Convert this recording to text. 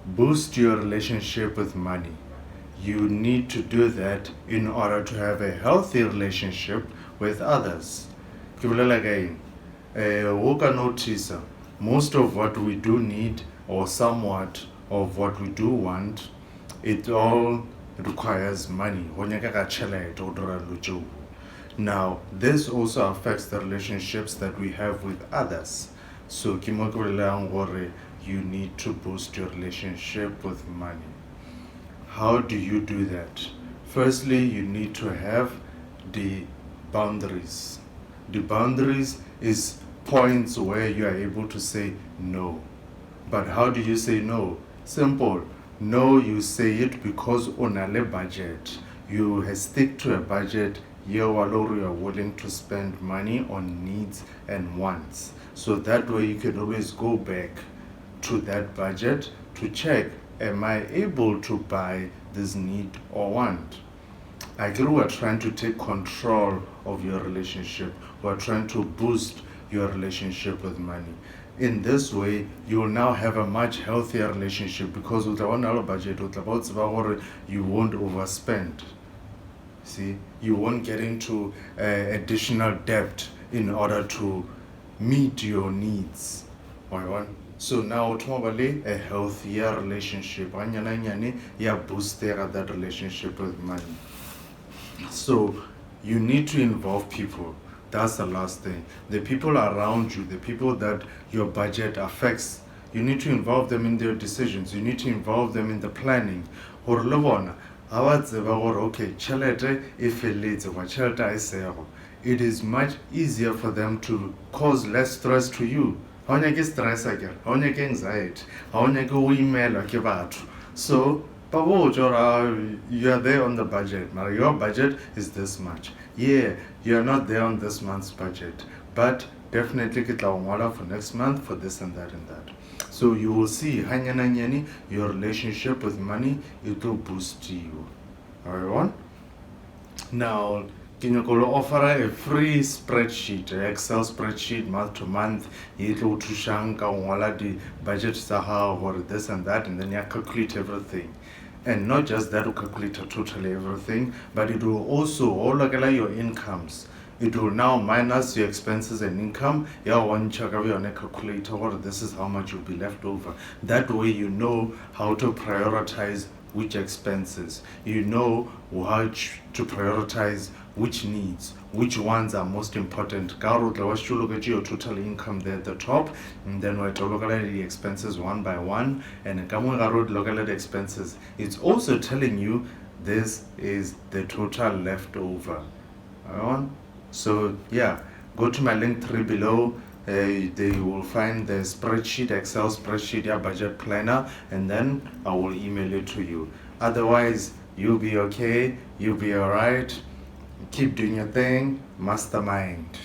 boost your relationship with money. You need to do that in order to have a healthy relationship with others. Ke bolela ka eng? O ka notice most of what we do need, or somewhat of what we do want, it all requires money. Now, this also affects the relationships that we have with others. So, you need to boost your relationship with money. How do you do that? Firstly, you need to have the boundaries. The boundaries is points where you are able to say no. But how do you say no? Simple. No, you say it because on a budget. You stick to a budget. You are willing to spend money on needs and wants. So that way you can always go back to that budget to check, am I able to buy this need or want? I think we're trying to take control of your relationship. We're trying to boost your relationship with money. In this way, you will now have a much healthier relationship because with our budget, you won't overspend. See, you won't get into additional debt in order to meet your needs. So now, a healthier relationship. Boost that relationship with money. So you need to involve people. That's the last thing. The people around you, the people that your budget affects, you need to involve them in their decisions. You need to involve them in the planning. Okay, it is much easier for them to cause less stress to you. Stress anxiety, email. So you are there on the budget. Now your budget is this much. Yeah, you are not there on this month's budget, but definitely get for next month for this and that and that. So you will see your relationship with money, it will boost you. Alright? Now, can you offer a free spreadsheet, an Excel spreadsheet month to month? It will the budget or this and that, and then you calculate everything. And not just that, will calculate totally everything, but it will also all your incomes. It will now minus your expenses and income. One check on a calculator, or this is how much will be left over. That way you know how to prioritize which expenses. You know how to prioritize which needs, which ones are most important. Let's look at your total income there at the top, and then we're to look at the expenses one by one, and look at the expenses. It's also telling you this is the total leftover. So yeah, go to my link 3 below. They will find the spreadsheet, Excel spreadsheet, budget planner, and then I will email it to you. Otherwise, you'll be okay, you'll be alright. Keep doing your thing, mastermind.